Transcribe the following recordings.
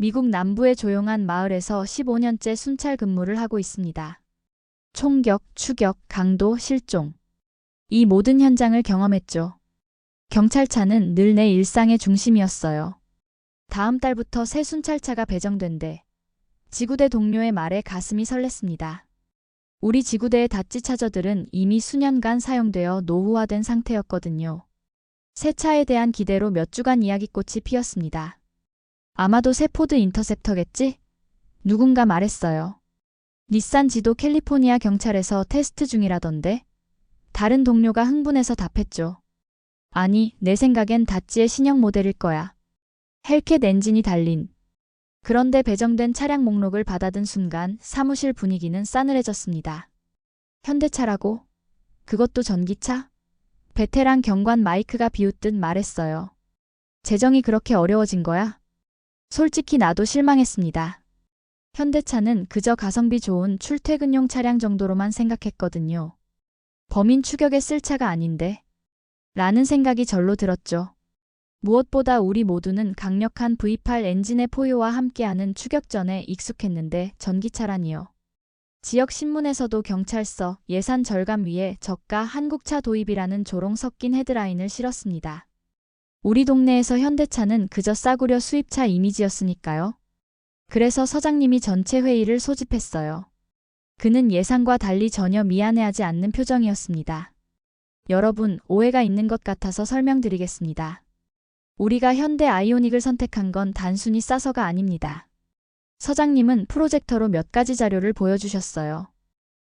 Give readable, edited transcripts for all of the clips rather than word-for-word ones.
미국 남부의 조용한 마을에서 15년째 순찰 근무를 하고 있습니다. 총격, 추격, 강도, 실종. 이 모든 현장을 경험했죠. 경찰차는 늘 내 일상의 중심이었어요. 다음 달부터 새 순찰차가 배정된대. 지구대 동료의 말에 가슴이 설렜습니다. 우리 지구대의 다찌차저들은 이미 수년간 사용되어 노후화된 상태였거든요. 새 차에 대한 기대로 몇 주간 이야기꽃이 피었습니다. 아마도 새 포드 인터셉터겠지? 누군가 말했어요. 닛산 지도 캘리포니아 경찰에서 테스트 중이라던데? 다른 동료가 흥분해서 답했죠. 아니, 내 생각엔 다찌의 신형 모델일 거야. 헬캣 엔진이 달린. 그런데 배정된 차량 목록을 받아든 순간 사무실 분위기는 싸늘해졌습니다. 현대차라고? 그것도 전기차? 베테랑 경관 마이크가 비웃듯 말했어요. 재정이 그렇게 어려워진 거야? 솔직히 나도 실망했습니다. 현대차는 그저 가성비 좋은 출퇴근용 차량 정도로만 생각했거든요. 범인 추격에 쓸 차가 아닌데? 라는 생각이 절로 들었죠. 무엇보다 우리 모두는 강력한 V8 엔진의 포효와 함께하는 추격전에 익숙했는데 전기차라니요. 지역 신문에서도 경찰서 예산 절감 위에 저가 한국차 도입이라는 조롱 섞인 헤드라인을 실었습니다. 우리 동네에서 현대차는 그저 싸구려 수입차 이미지였으니까요. 그래서 서장님이 전체 회의를 소집했어요. 그는 예상과 달리 전혀 미안해하지 않는 표정이었습니다. 여러분, 오해가 있는 것 같아서 설명드리겠습니다. 우리가 현대 아이오닉을 선택한 건 단순히 싸서가 아닙니다. 서장님은 프로젝터로 몇 가지 자료를 보여주셨어요.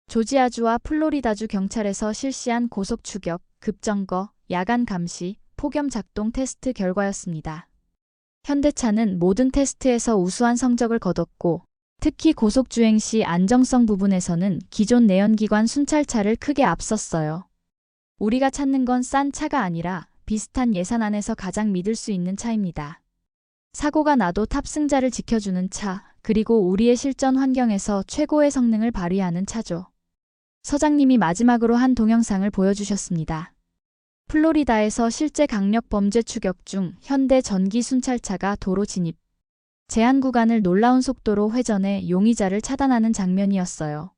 조지아주와 플로리다주 경찰에서 실시한 고속 추격, 급정거, 야간 감시, 폭염 작동 테스트 결과였습니다. 현대차는 모든 테스트에서 우수한 성적을 거뒀고 특히 고속 주행 시 안정성 부분에서는 기존 내연기관 순찰차를 크게 앞섰어요. 우리가 찾는 건 싼 차가 아니라 비슷한 예산 안에서 가장 믿을 수 있는 차입니다. 사고가 나도 탑승자를 지켜주는 차, 그리고 우리의 실전 환경에서 최고의 성능을 발휘하는 차죠. 서장님이 마지막으로 한 동영상을 보여주셨습니다. 플로리다에서 실제 강력 범죄 추격 중 현대 전기 순찰차가 도로 진입. 제한 구간을 놀라운 속도로 회전해 용의자를 차단하는 장면이었어요.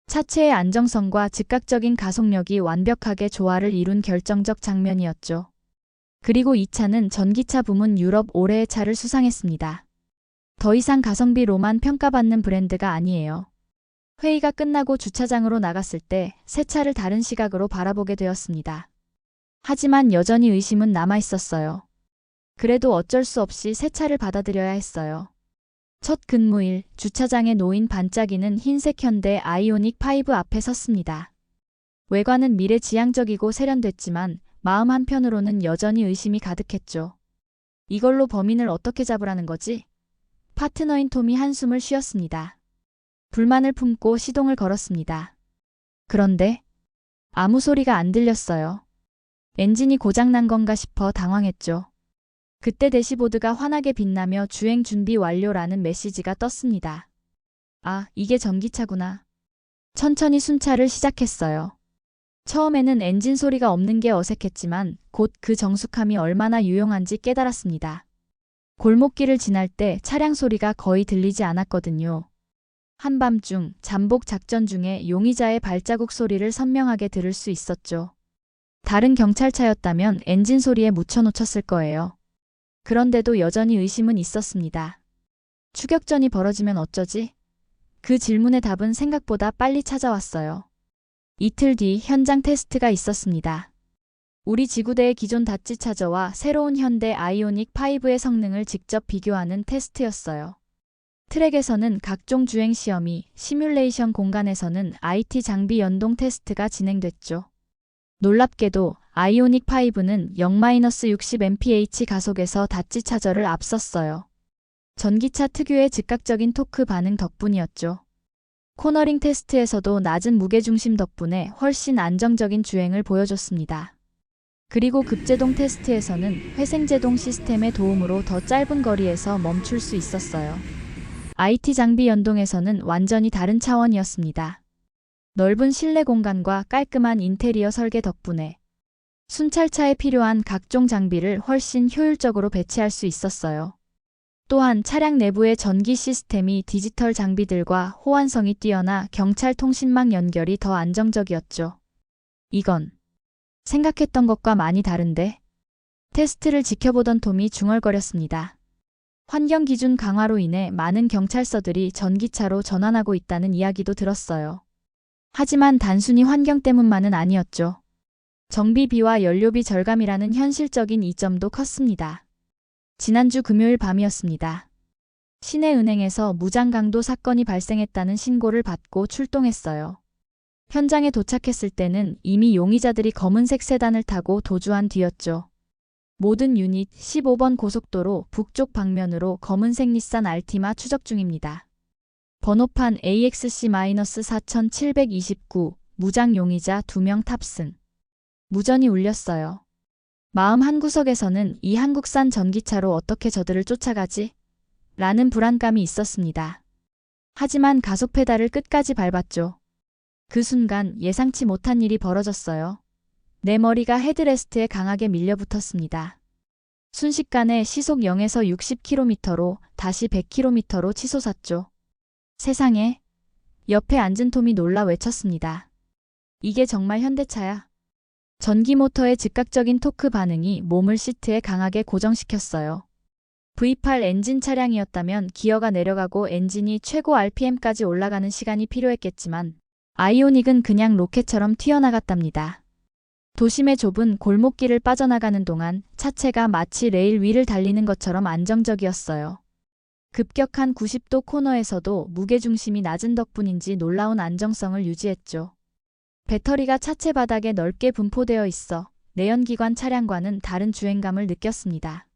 차체의 안정성과 즉각적인 가속력이 완벽하게 조화를 이룬 결정적 장면이었죠. 그리고 이 차는 전기차 부문 유럽 올해의 차를 수상했습니다. 더 이상 가성비로만 평가받는 브랜드가 아니에요. 회의가 끝나고 주차장으로 나갔을 때 새 차를 다른 시각으로 바라보게 되었습니다. 하지만 여전히 의심은 남아 있었어요. 그래도 어쩔 수 없이 새 차를 받아들여야 했어요. 첫 근무일, 주차장에 놓인 반짝이는 흰색 현대 아이오닉 5 앞에 섰습니다. 외관은 미래지향적이고 세련됐지만 마음 한편으로는 여전히 의심이 가득했죠. 이걸로 범인을 어떻게 잡으라는 거지? 파트너인 톰이 한숨을 쉬었습니다. 불만을 품고 시동을 걸었습니다. 그런데 아무 소리가 안 들렸어요. 엔진이 고장난 건가 싶어 당황했죠. 그때 대시보드가 환하게 빛나며 주행 준비 완료라는 메시지가 떴습니다. 아, 이게 전기차구나. 천천히 순찰을 시작했어요. 처음에는 엔진 소리가 없는 게 어색했지만 곧 그 정숙함이 얼마나 유용한지 깨달았습니다. 골목길을 지날 때 차량 소리가 거의 들리지 않았거든요. 한밤중 잠복 작전 중에 용의자의 발자국 소리를 선명하게 들을 수 있었죠. 다른 경찰차였다면 엔진 소리에 묻혀놓쳤을 거예요. 그런데도 여전히 의심은 있었습니다. 추격전이 벌어지면 어쩌지? 그 질문의 답은 생각보다 빨리 찾아왔어요. 이틀 뒤 현장 테스트가 있었습니다. 우리 지구대의 기존 다찌 차저와 새로운 현대 아이오닉 5의 성능을 직접 비교하는 테스트였어요. 트랙에서는 각종 주행 시험이, 시뮬레이션 공간에서는 IT 장비 연동 테스트가 진행됐죠. 놀랍게도 아이오닉 5는 0-60mph 가속에서 다찌 차저를 앞섰어요. 전기차 특유의 즉각적인 토크 반응 덕분이었죠. 코너링 테스트에서도 낮은 무게중심 덕분에 훨씬 안정적인 주행을 보여줬습니다. 그리고 급제동 테스트에서는 회생제동 시스템의 도움으로 더 짧은 거리에서 멈출 수 있었어요. IT 장비 연동에서는 완전히 다른 차원이었습니다. 넓은 실내 공간과 깔끔한 인테리어 설계 덕분에 순찰차에 필요한 각종 장비를 훨씬 효율적으로 배치할 수 있었어요. 또한 차량 내부의 전기 시스템이 디지털 장비들과 호환성이 뛰어나 경찰 통신망 연결이 더 안정적이었죠. 이건 생각했던 것과 많이 다른데? 테스트를 지켜보던 톰이 중얼거렸습니다. 환경 기준 강화로 인해 많은 경찰서들이 전기차로 전환하고 있다는 이야기도 들었어요. 하지만 단순히 환경 때문만은 아니었죠. 정비비와 연료비 절감이라는 현실적인 이점도 컸습니다. 지난주 금요일 밤이었습니다. 시내은행에서 무장강도 사건이 발생했다는 신고를 받고 출동했어요. 현장에 도착했을 때는 이미 용의자들이 검은색 세단을 타고 도주한 뒤였죠. 모든 유닛 15번 고속도로 북쪽 방면으로 검은색 닛산 알티마 추적 중입니다. 번호판 AXC-4729, 무장 용의자 2명 탑승. 무전이 울렸어요. 마음 한구석에서는 이 한국산 전기차로 어떻게 저들을 쫓아가지? 라는 불안감이 있었습니다. 하지만 가속 페달을 끝까지 밟았죠. 그 순간 예상치 못한 일이 벌어졌어요. 내 머리가 헤드레스트에 강하게 밀려붙었습니다. 순식간에 시속 0에서 60km로 다시 100km로 치솟았죠. 세상에. 옆에 앉은 톰이 놀라 외쳤습니다. 이게 정말 현대차야. 전기 모터의 즉각적인 토크 반응이 몸을 시트에 강하게 고정시켰어요. V8 엔진 차량이었다면 기어가 내려가고 엔진이 최고 RPM까지 올라가는 시간이 필요했겠지만 아이오닉은 그냥 로켓처럼 튀어나갔답니다. 도심의 좁은 골목길을 빠져나가는 동안 차체가 마치 레일 위를 달리는 것처럼 안정적이었어요. 급격한 90도 코너에서도 무게중심이 낮은 덕분인지 놀라운 안정성을 유지했죠. 배터리가 차체 바닥에 넓게 분포되어 있어 내연기관 차량과는 다른 주행감을 느꼈습니다.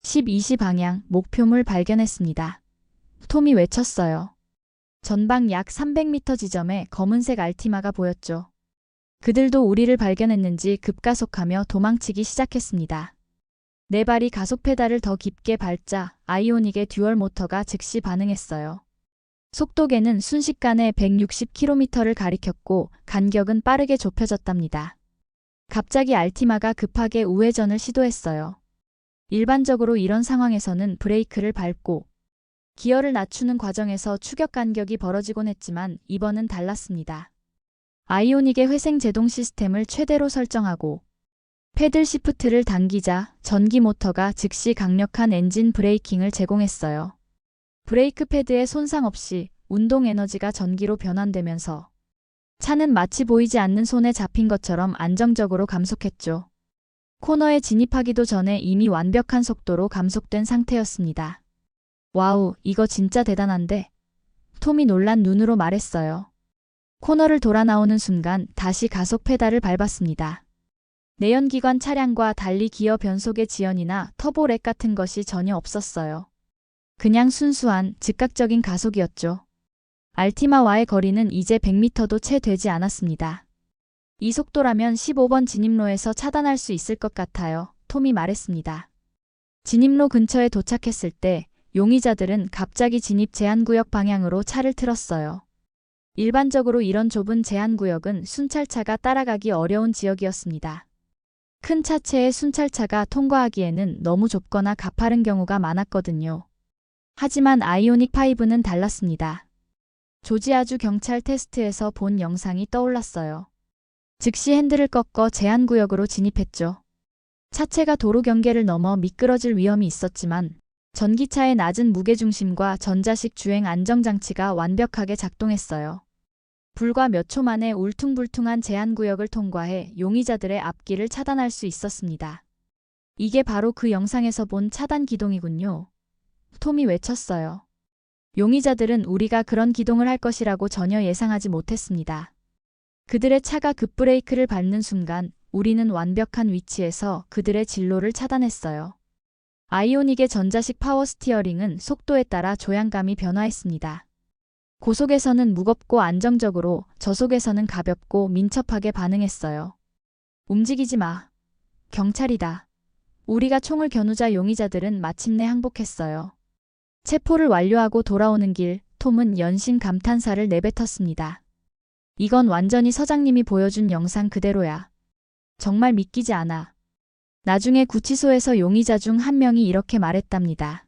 12시 방향 목표물 발견했습니다. 톰이 외쳤어요. 전방 약 300m 지점에 검은색 알티마가 보였죠. 그들도 우리를 발견했는지 급가속하며 도망치기 시작했습니다. 네 발이 가속 페달을 더 깊게 밟자 아이오닉의 듀얼 모터가 즉시 반응했어요. 속도계는 순식간에 160km를 가리켰고 간격은 빠르게 좁혀졌답니다. 갑자기 알티마가 급하게 우회전을 시도했어요. 일반적으로 이런 상황에서는 브레이크를 밟고 기어를 낮추는 과정에서 추격 간격이 벌어지곤 했지만 이번은 달랐습니다. 아이오닉의 회생 제동 시스템을 최대로 설정하고 패들 시프트를 당기자 전기 모터가 즉시 강력한 엔진 브레이킹을 제공했어요. 브레이크 패드에 손상 없이 운동 에너지가 전기로 변환되면서 차는 마치 보이지 않는 손에 잡힌 것처럼 안정적으로 감속했죠. 코너에 진입하기도 전에 이미 완벽한 속도로 감속된 상태였습니다. 와우, 이거 진짜 대단한데? 톰이 놀란 눈으로 말했어요. 코너를 돌아 나오는 순간 다시 가속 페달을 밟았습니다. 내연기관 차량과 달리 기어 변속의 지연이나 터보렉 같은 것이 전혀 없었어요. 그냥 순수한 즉각적인 가속이었죠. 알티마와의 거리는 이제 100m도 채 되지 않았습니다. 이 속도라면 15번 진입로에서 차단할 수 있을 것 같아요. 톰이 말했습니다. 진입로 근처에 도착했을 때 용의자들은 갑자기 진입 제한구역 방향으로 차를 틀었어요. 일반적으로 이런 좁은 제한구역은 순찰차가 따라가기 어려운 지역이었습니다. 큰 차체의 순찰차가 통과하기에는 너무 좁거나 가파른 경우가 많았거든요. 하지만 아이오닉 5는 달랐습니다. 조지아주 경찰 테스트에서 본 영상이 떠올랐어요. 즉시 핸들을 꺾어 제한구역으로 진입했죠. 차체가 도로 경계를 넘어 미끄러질 위험이 있었지만 전기차의 낮은 무게중심과 전자식 주행 안정장치가 완벽하게 작동했어요. 불과 몇 초 만에 울퉁불퉁한 제한구역을 통과해 용의자들의 앞길을 차단할 수 있었습니다. 이게 바로 그 영상에서 본 차단 기동이군요. 톰이 외쳤어요. 용의자들은 우리가 그런 기동을 할 것이라고 전혀 예상하지 못했습니다. 그들의 차가 급브레이크를 밟는 순간 우리는 완벽한 위치에서 그들의 진로를 차단했어요. 아이오닉의 전자식 파워 스티어링은 속도에 따라 조향감이 변화했습니다. 고속에서는 무겁고 안정적으로, 저속에서는 가볍고 민첩하게 반응했어요. 움직이지 마. 경찰이다. 우리가 총을 겨누자 용의자들은 마침내 항복했어요. 체포를 완료하고 돌아오는 길, 톰은 연신 감탄사를 내뱉었습니다. 이건 완전히 서장님이 보여준 영상 그대로야. 정말 믿기지 않아. 나중에 구치소에서 용의자 중 한 명이 이렇게 말했답니다.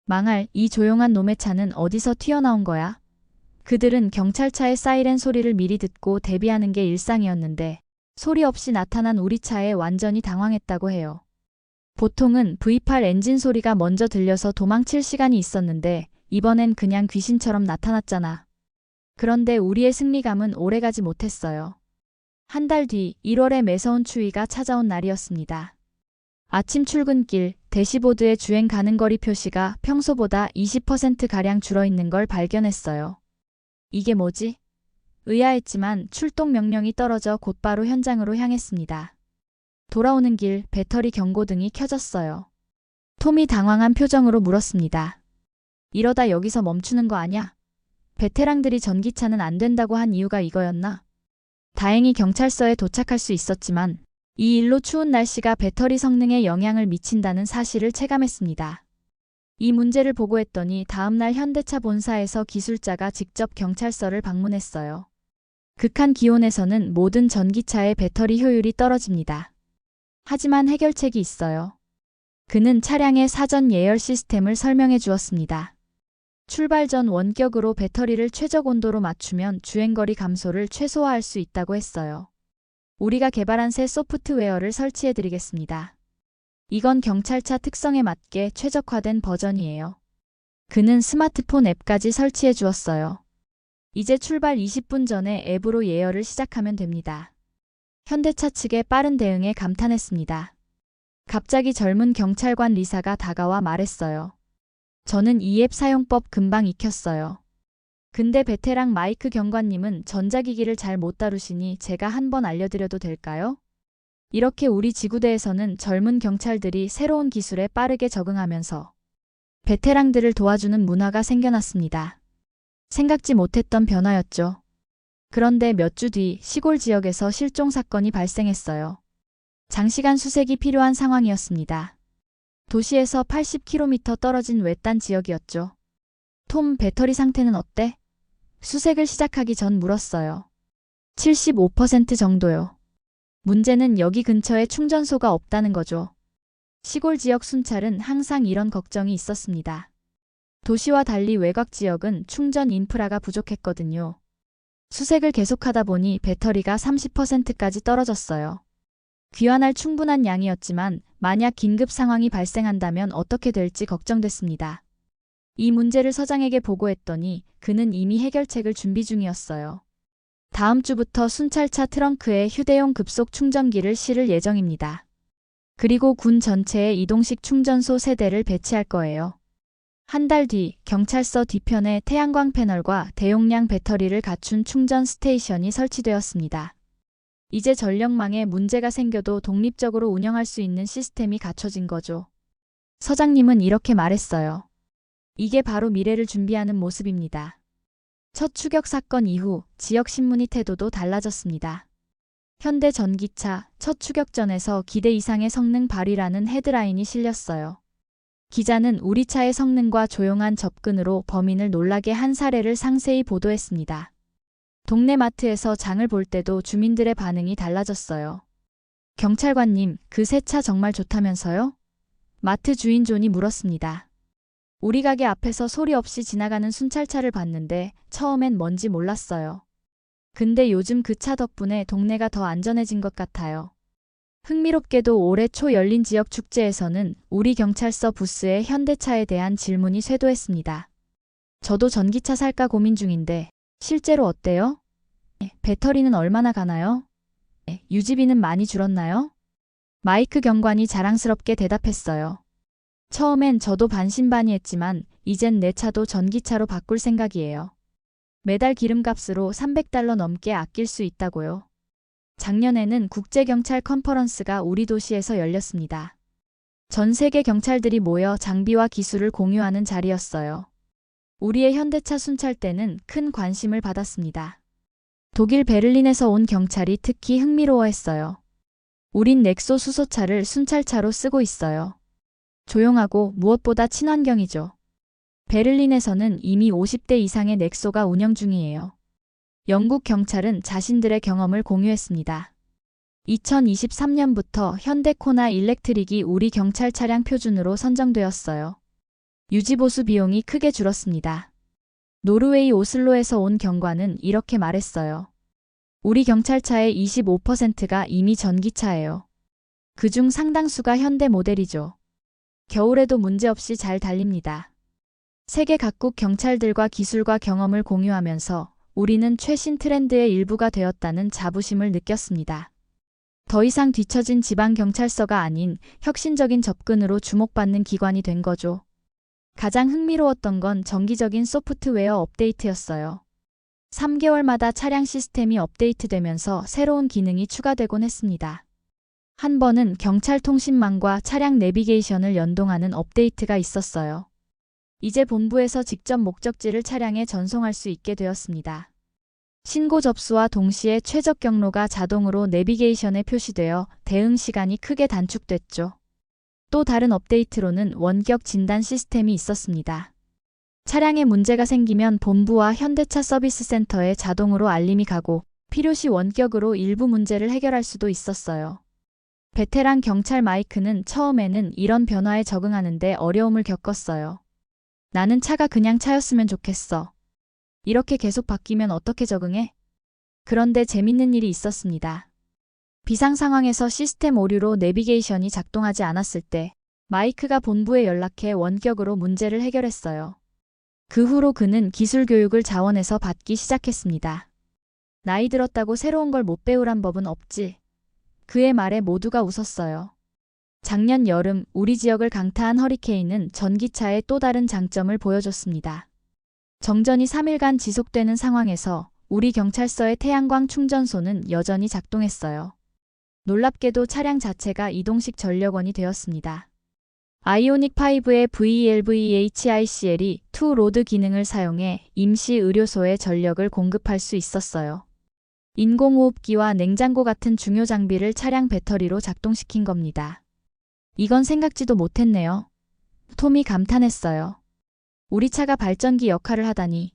망할, 이 조용한 놈의 차는 어디서 튀어나온 거야? 그들은 경찰차의 사이렌 소리를 미리 듣고 대비하는 게 일상이었는데 소리 없이 나타난 우리 차에 완전히 당황했다고 해요. 보통은 V8 엔진 소리가 먼저 들려서 도망칠 시간이 있었는데 이번엔 그냥 귀신처럼 나타났잖아. 그런데 우리의 승리감은 오래가지 못했어요. 한 달 뒤 1월에 매서운 추위가 찾아온 날이었습니다. 아침 출근길 대시보드에 주행 가능 거리 표시가 평소보다 20%가량 줄어있는 걸 발견했어요. 이게 뭐지? 의아했지만 출동 명령이 떨어져 곧바로 현장으로 향했습니다. 돌아오는 길 배터리 경고등이 켜졌어요. 톰이 당황한 표정으로 물었습니다. 이러다 여기서 멈추는 거 아냐? 베테랑들이 전기차는 안 된다고 한 이유가 이거였나? 다행히 경찰서에 도착할 수 있었지만 이 일로 추운 날씨가 배터리 성능에 영향을 미친다는 사실을 체감했습니다. 이 문제를 보고했더니 다음날 현대차 본사에서 기술자가 직접 경찰서를 방문했어요. 극한 기온에서는 모든 전기차의 배터리 효율이 떨어집니다. 하지만 해결책이 있어요. 그는 차량의 사전 예열 시스템을 설명해 주었습니다. 출발 전 원격으로 배터리를 최적 온도로 맞추면 주행거리 감소를 최소화할 수 있다고 했어요. 우리가 개발한 새 소프트웨어를 설치해 드리겠습니다. 이건 경찰차 특성에 맞게 최적화된 버전이에요. 그는 스마트폰 앱까지 설치해 주었어요. 이제 출발 20분 전에 앱으로 예열을 시작하면 됩니다. 현대차 측의 빠른 대응에 감탄했습니다. 갑자기 젊은 경찰관 리사가 다가와 말했어요. 저는 이 앱 사용법 금방 익혔어요. 근데 베테랑 마이크 경관님은 전자기기를 잘 못 다루시니 제가 한번 알려드려도 될까요? 이렇게 우리 지구대에서는 젊은 경찰들이 새로운 기술에 빠르게 적응하면서 베테랑들을 도와주는 문화가 생겨났습니다. 생각지 못했던 변화였죠. 그런데 몇 주 뒤 시골 지역에서 실종 사건이 발생했어요. 장시간 수색이 필요한 상황이었습니다. 도시에서 80km 떨어진 외딴 지역이었죠. 톰, 배터리 상태는 어때? 수색을 시작하기 전 물었어요. 75% 정도요. 문제는 여기 근처에 충전소가 없다는 거죠. 시골 지역 순찰은 항상 이런 걱정이 있었습니다. 도시와 달리 외곽 지역은 충전 인프라가 부족했거든요. 수색을 계속하다 보니 배터리가 30%까지 떨어졌어요. 귀환할 충분한 양이었지만 만약 긴급 상황이 발생한다면 어떻게 될지 걱정됐습니다. 이 문제를 서장에게 보고했더니 그는 이미 해결책을 준비 중이었어요. 다음 주부터 순찰차 트렁크에 휴대용 급속 충전기를 실을 예정입니다. 그리고 군 전체에 이동식 충전소 세대를 배치할 거예요. 한 달 뒤 경찰서 뒤편에 태양광 패널과 대용량 배터리를 갖춘 충전 스테이션이 설치되었습니다. 이제 전력망에 문제가 생겨도 독립적으로 운영할 수 있는 시스템이 갖춰진 거죠. 서장님은 이렇게 말했어요. 이게 바로 미래를 준비하는 모습입니다. 첫 추격 사건 이후 지역 신문의 태도도 달라졌습니다. 현대 전기차 첫 추격전에서 기대 이상의 성능 발휘라는 헤드라인이 실렸어요. 기자는 우리 차의 성능과 조용한 접근으로 범인을 놀라게 한 사례를 상세히 보도했습니다. 동네 마트에서 장을 볼 때도 주민들의 반응이 달라졌어요. 경찰관님, 그 새 차 정말 좋다면서요? 마트 주인 존이 물었습니다. 우리 가게 앞에서 소리 없이 지나가는 순찰차를 봤는데 처음엔 뭔지 몰랐어요. 근데 요즘 그 차 덕분에 동네가 더 안전해진 것 같아요. 흥미롭게도 올해 초 열린 지역 축제에서는 우리 경찰서 부스에 현대차에 대한 질문이 쇄도했습니다. 저도 전기차 살까 고민 중인데 실제로 어때요? 배터리는 얼마나 가나요? 유지비는 많이 줄었나요? 마이크 경관이 자랑스럽게 대답했어요. 처음엔 저도 반신반의했지만 이젠 내 차도 전기차로 바꿀 생각이에요. 매달 기름값으로 $300 넘게 아낄 수 있다고요. 작년에는 국제경찰 컨퍼런스가 우리 도시에서 열렸습니다. 전 세계 경찰들이 모여 장비와 기술을 공유하는 자리였어요. 우리의 현대차 순찰대는 큰 관심을 받았습니다. 독일 베를린에서 온 경찰이 특히 흥미로워했어요. 우린 넥소 수소차를 순찰차로 쓰고 있어요. 조용하고 무엇보다 친환경이죠. 베를린에서는 이미 50대 이상의 넥소가 운영 중이에요. 영국 경찰은 자신들의 경험을 공유했습니다. 2023년부터 현대 코나 일렉트릭이 우리 경찰 차량 표준으로 선정되었어요. 유지보수 비용이 크게 줄었습니다. 노르웨이 오슬로에서 온 경관은 이렇게 말했어요. 우리 경찰차의 25%가 이미 전기차예요. 그중 상당수가 현대 모델이죠. 겨울에도 문제없이 잘 달립니다. 세계 각국 경찰들과 기술과 경험을 공유하면서 우리는 최신 트렌드의 일부가 되었다는 자부심을 느꼈습니다. 더 이상 뒤처진 지방경찰서가 아닌 혁신적인 접근으로 주목받는 기관이 된 거죠. 가장 흥미로웠던 건 정기적인 소프트웨어 업데이트였어요. 3개월마다 차량 시스템이 업데이트되면서 새로운 기능이 추가되곤 했습니다. 한 번은 경찰 통신망과 차량 내비게이션을 연동하는 업데이트가 있었어요. 이제 본부에서 직접 목적지를 차량에 전송할 수 있게 되었습니다. 신고 접수와 동시에 최적 경로가 자동으로 내비게이션에 표시되어 대응 시간이 크게 단축됐죠. 또 다른 업데이트로는 원격 진단 시스템이 있었습니다. 차량에 문제가 생기면 본부와 현대차 서비스 센터에 자동으로 알림이 가고 필요시 원격으로 일부 문제를 해결할 수도 있었어요. 베테랑 경찰 마이크는 처음에는 이런 변화에 적응하는데 어려움을 겪었어요. 나는 차가 그냥 차였으면 좋겠어. 이렇게 계속 바뀌면 어떻게 적응해? 그런데 재밌는 일이 있었습니다. 비상 상황에서 시스템 오류로 내비게이션이 작동하지 않았을 때 마이크가 본부에 연락해 원격으로 문제를 해결했어요. 그 후로 그는 기술 교육을 자원에서 받기 시작했습니다. 나이 들었다고 새로운 걸 못 배우란 법은 없지. 그의 말에 모두가 웃었어요. 작년 여름 우리 지역을 강타한 허리케인은 전기차의 또 다른 장점을 보여줬습니다. 정전이 3일간 지속되는 상황에서 우리 경찰서의 태양광 충전소는 여전히 작동했어요. 놀랍게도 차량 자체가 이동식 전력원이 되었습니다. 아이오닉5의 VLVHICL이 투 로드 기능을 사용해 임시 의료소에 전력을 공급할 수 있었어요. 인공호흡기와 냉장고 같은 중요 장비를 차량 배터리로 작동시킨 겁니다. 이건 생각지도 못했네요. 톰이 감탄했어요. 우리 차가 발전기 역할을 하다니.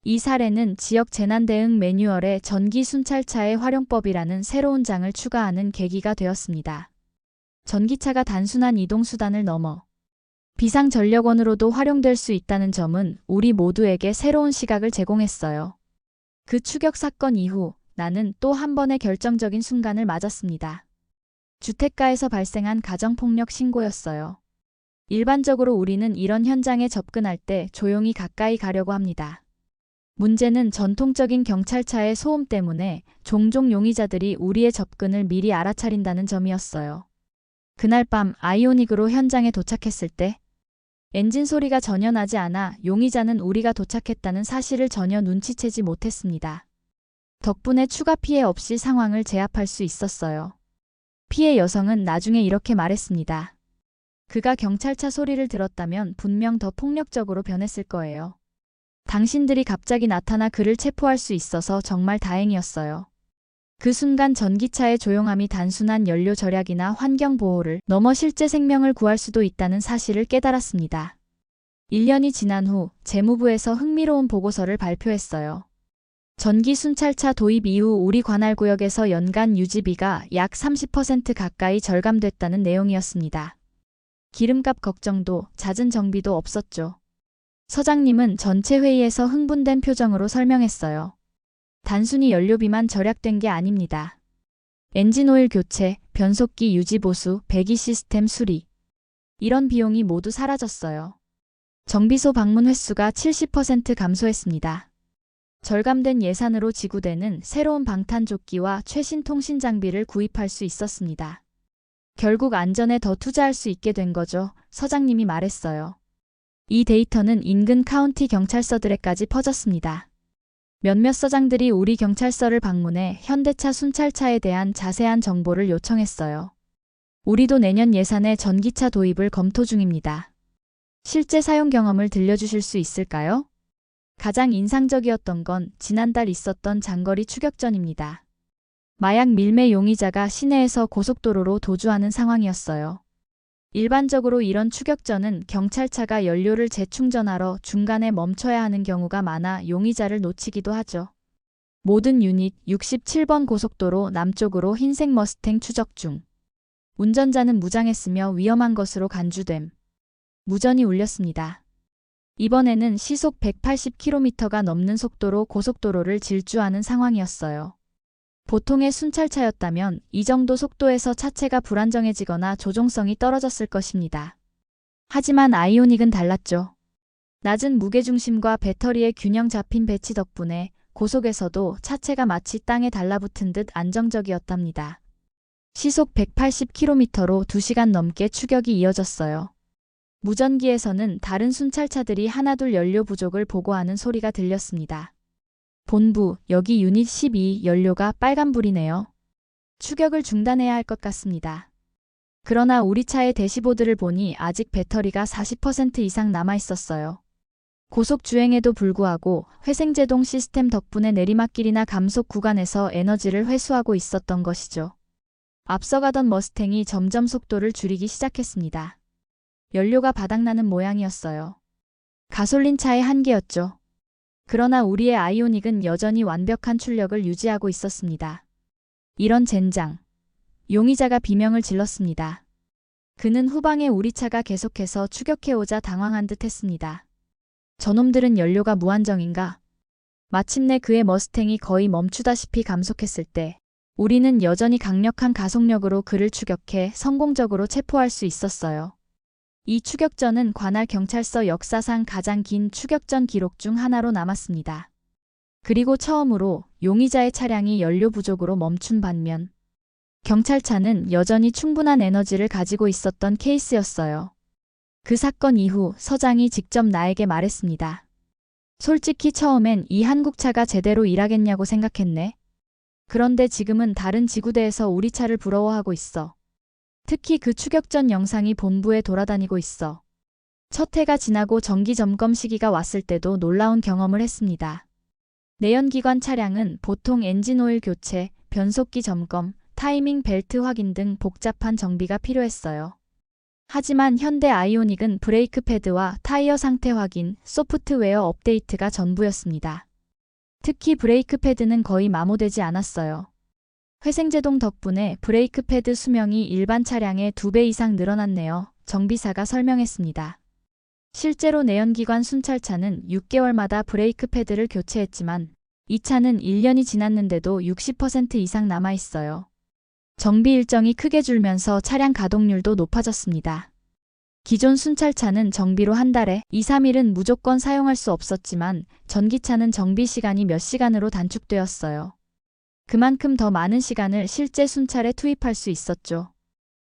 이 사례는 지역 재난 대응 매뉴얼에 전기 순찰차의 활용법이라는 새로운 장을 추가하는 계기가 되었습니다. 전기차가 단순한 이동수단을 넘어 비상전력원으로도 활용될 수 있다는 점은 우리 모두에게 새로운 시각을 제공했어요. 그 추격 사건 이후 나는 또 한 번의 결정적인 순간을 맞았습니다. 주택가에서 발생한 가정폭력 신고였어요. 일반적으로 우리는 이런 현장에 접근할 때 조용히 가까이 가려고 합니다. 문제는 전통적인 경찰차의 소음 때문에 종종 용의자들이 우리의 접근을 미리 알아차린다는 점이었어요. 그날 밤 아이오닉으로 현장에 도착했을 때 엔진 소리가 전혀 나지 않아 용의자는 우리가 도착했다는 사실을 전혀 눈치채지 못했습니다. 덕분에 추가 피해 없이 상황을 제압할 수 있었어요. 피해 여성은 나중에 이렇게 말했습니다. 그가 경찰차 소리를 들었다면 분명 더 폭력적으로 변했을 거예요. 당신들이 갑자기 나타나 그를 체포할 수 있어서 정말 다행이었어요. 그 순간 전기차의 조용함이 단순한 연료 절약이나 환경 보호를 넘어 실제 생명을 구할 수도 있다는 사실을 깨달았습니다. 1년이 지난 후 재무부에서 흥미로운 보고서를 발표했어요. 전기 순찰차 도입 이후 우리 관할구역에서 연간 유지비가 약 30% 가까이 절감됐다는 내용이었습니다. 기름값 걱정도 잦은 정비도 없었죠. 서장님은 전체 회의에서 흥분된 표정으로 설명했어요. 단순히 연료비만 절약된 게 아닙니다. 엔진오일 교체, 변속기 유지 보수, 배기 시스템 수리. 이런 비용이 모두 사라졌어요. 정비소 방문 횟수가 70% 감소했습니다. 절감된 예산으로 지구대는 새로운 방탄조끼와 최신 통신 장비를 구입할 수 있었습니다. 결국 안전에 더 투자할 수 있게 된 거죠. 서장님이 말했어요. 이 데이터는 인근 카운티 경찰서들에까지 퍼졌습니다. 몇몇 서장들이 우리 경찰서를 방문해 현대차 순찰차에 대한 자세한 정보를 요청했어요. 우리도 내년 예산에 전기차 도입을 검토 중입니다. 실제 사용 경험을 들려주실 수 있을까요? 가장 인상적이었던 건 지난달 있었던 장거리 추격전입니다. 마약 밀매 용의자가 시내에서 고속도로로 도주하는 상황이었어요. 일반적으로 이런 추격전은 경찰차가 연료를 재충전하러 중간에 멈춰야 하는 경우가 많아 용의자를 놓치기도 하죠. 모든 유닛 67번 고속도로 남쪽으로 흰색 머스탱 추적 중. 운전자는 무장했으며 위험한 것으로 간주됨. 무전이 울렸습니다. 이번에는 시속 180km가 넘는 속도로 고속도로를 질주하는 상황이었어요. 보통의 순찰차였다면 이 정도 속도에서 차체가 불안정해지거나 조종성이 떨어졌을 것입니다. 하지만 아이오닉은 달랐죠. 낮은 무게중심과 배터리의 균형 잡힌 배치 덕분에 고속에서도 차체가 마치 땅에 달라붙은 듯 안정적이었답니다. 시속 180km로 2시간 넘게 추격이 이어졌어요. 무전기에서는 다른 순찰차들이 하나둘 연료 부족을 보고하는 소리가 들렸습니다. 본부, 여기 유닛 12, 연료가 빨간불이네요. 추격을 중단해야 할 것 같습니다. 그러나 우리 차의 대시보드를 보니 아직 배터리가 40% 이상 남아 있었어요. 고속 주행에도 불구하고 회생제동 시스템 덕분에 내리막길이나 감속 구간에서 에너지를 회수하고 있었던 것이죠. 앞서가던 머스탱이 점점 속도를 줄이기 시작했습니다. 연료가 바닥나는 모양이었어요. 가솔린 차의 한계였죠. 그러나 우리의 아이오닉은 여전히 완벽한 출력을 유지하고 있었습니다. 이런 젠장. 용의자가 비명을 질렀습니다. 그는 후방에 우리 차가 계속해서 추격해오자 당황한 듯 했습니다. 저놈들은 연료가 무한정인가? 마침내 그의 머스탱이 거의 멈추다시피 감속했을 때 우리는 여전히 강력한 가속력으로 그를 추격해 성공적으로 체포할 수 있었어요. 이 추격전은 관할 경찰서 역사상 가장 긴 추격전 기록 중 하나로 남았습니다. 그리고 처음으로 용의자의 차량이 연료 부족으로 멈춘 반면 경찰차는 여전히 충분한 에너지를 가지고 있었던 케이스였어요. 그 사건 이후 서장이 직접 나에게 말했습니다. 솔직히 처음엔 이 한국차가 제대로 일하겠냐고 생각했네. 그런데 지금은 다른 지구대에서 우리 차를 부러워하고 있어. 특히 그 추격전 영상이 본부에 돌아다니고 있어. 첫 해가 지나고 정기 점검 시기가 왔을 때도 놀라운 경험을 했습니다. 내연기관 차량은 보통 엔진오일 교체, 변속기 점검, 타이밍 벨트 확인 등 복잡한 정비가 필요했어요. 하지만 현대 아이오닉은 브레이크 패드와 타이어 상태 확인, 소프트웨어 업데이트가 전부였습니다. 특히 브레이크 패드는 거의 마모되지 않았어요. 회생제동 덕분에 브레이크 패드 수명이 일반 차량의 2배 이상 늘어났네요. 정비사가 설명했습니다. 실제로 내연기관 순찰차는 6개월마다 브레이크 패드를 교체했지만 이 차는 1년이 지났는데도 60% 이상 남아있어요. 정비 일정이 크게 줄면서 차량 가동률도 높아졌습니다. 기존 순찰차는 정비로 한 달에 2, 3일은 무조건 사용할 수 없었지만 전기차는 정비 시간이 몇 시간으로 단축되었어요. 그만큼 더 많은 시간을 실제 순찰에 투입할 수 있었죠.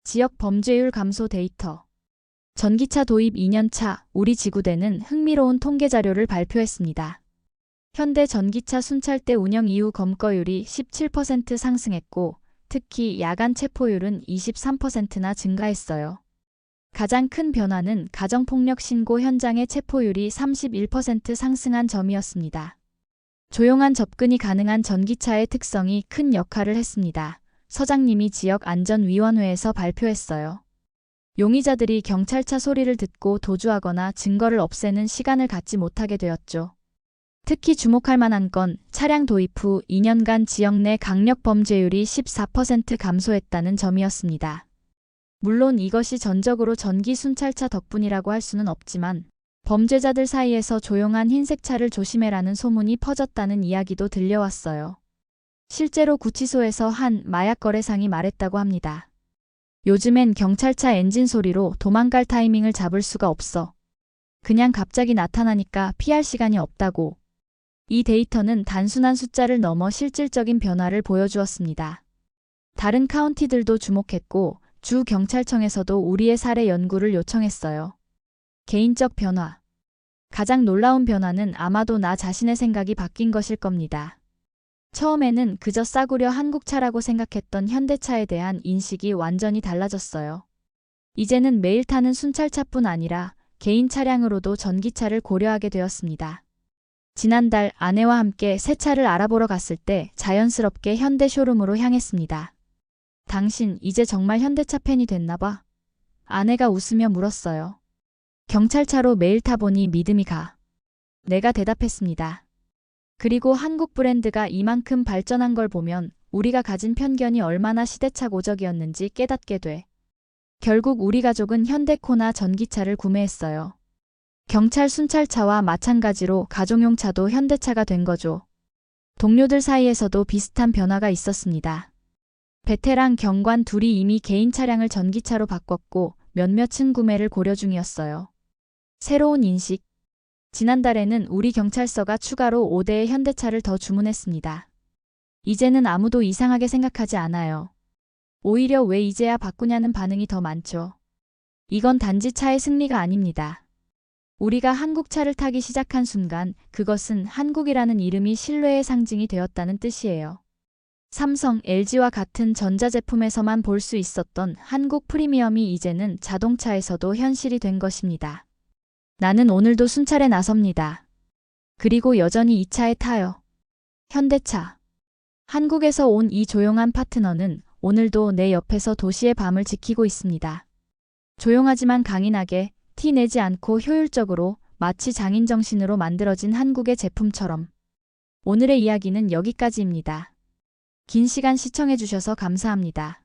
지역 범죄율 감소 데이터. 전기차 도입 2년 차 우리 지구대는 흥미로운 통계 자료를 발표했습니다. 현대 전기차 순찰대 운영 이후 검거율이 17% 상승했고 특히 야간 체포율은 23%나 증가했어요. 가장 큰 변화는 가정폭력 신고 현장의 체포율이 31% 상승한 점이었습니다. 조용한 접근이 가능한 전기차의 특성이 큰 역할을 했습니다. 서장님이 지역안전위원회에서 발표했어요. 용의자들이 경찰차 소리를 듣고 도주하거나 증거를 없애는 시간을 갖지 못하게 되었죠. 특히 주목할 만한 건 차량 도입 후 2년간 지역 내 강력 범죄율이 14% 감소했다는 점이었습니다. 물론 이것이 전적으로 전기 순찰차 덕분이라고 할 수는 없지만 범죄자들 사이에서 조용한 흰색 차를 조심해라는 소문이 퍼졌다는 이야기도 들려왔어요. 실제로 구치소에서 한 마약 거래상이 말했다고 합니다. 요즘엔 경찰차 엔진 소리로 도망갈 타이밍을 잡을 수가 없어. 그냥 갑자기 나타나니까 피할 시간이 없다고. 이 데이터는 단순한 숫자를 넘어 실질적인 변화를 보여주었습니다. 다른 카운티들도 주목했고 주 경찰청에서도 우리의 사례 연구를 요청했어요. 개인적 변화. 가장 놀라운 변화는 아마도 나 자신의 생각이 바뀐 것일 겁니다. 처음에는 그저 싸구려 한국차라고 생각했던 현대차에 대한 인식이 완전히 달라졌어요. 이제는 매일 타는 순찰차뿐 아니라 개인 차량으로도 전기차를 고려하게 되었습니다. 지난달 아내와 함께 새 차를 알아보러 갔을 때 자연스럽게 현대 쇼룸으로 향했습니다. 당신 이제 정말 현대차 팬이 됐나 봐. 아내가 웃으며 물었어요. 경찰차로 매일 타보니 믿음이 가. 내가 대답했습니다. 그리고 한국 브랜드가 이만큼 발전한 걸 보면 우리가 가진 편견이 얼마나 시대착오적이었는지 깨닫게 돼. 결국 우리 가족은 현대코나 전기차를 구매했어요. 경찰 순찰차와 마찬가지로 가정용 차도 현대차가 된 거죠. 동료들 사이에서도 비슷한 변화가 있었습니다. 베테랑 경관 둘이 이미 개인 차량을 전기차로 바꿨고 몇몇은 구매를 고려 중이었어요. 새로운 인식. 지난달에는 우리 경찰서가 추가로 5대의 현대차를 더 주문했습니다. 이제는 아무도 이상하게 생각하지 않아요. 오히려 왜 이제야 바꾸냐는 반응이 더 많죠. 이건 단지 차의 승리가 아닙니다. 우리가 한국차를 타기 시작한 순간 그것은 한국이라는 이름이 신뢰의 상징이 되었다는 뜻이에요. 삼성, LG와 같은 전자제품에서만 볼 수 있었던 한국 프리미엄이 이제는 자동차에서도 현실이 된 것입니다. 나는 오늘도 순찰에 나섭니다. 그리고 여전히 이 차에 타요. 현대차. 한국에서 온 이 조용한 파트너는 오늘도 내 옆에서 도시의 밤을 지키고 있습니다. 조용하지만 강인하게, 티 내지 않고 효율적으로, 마치 장인정신으로 만들어진 한국의 제품처럼. 오늘의 이야기는 여기까지입니다. 긴 시간 시청해주셔서 감사합니다.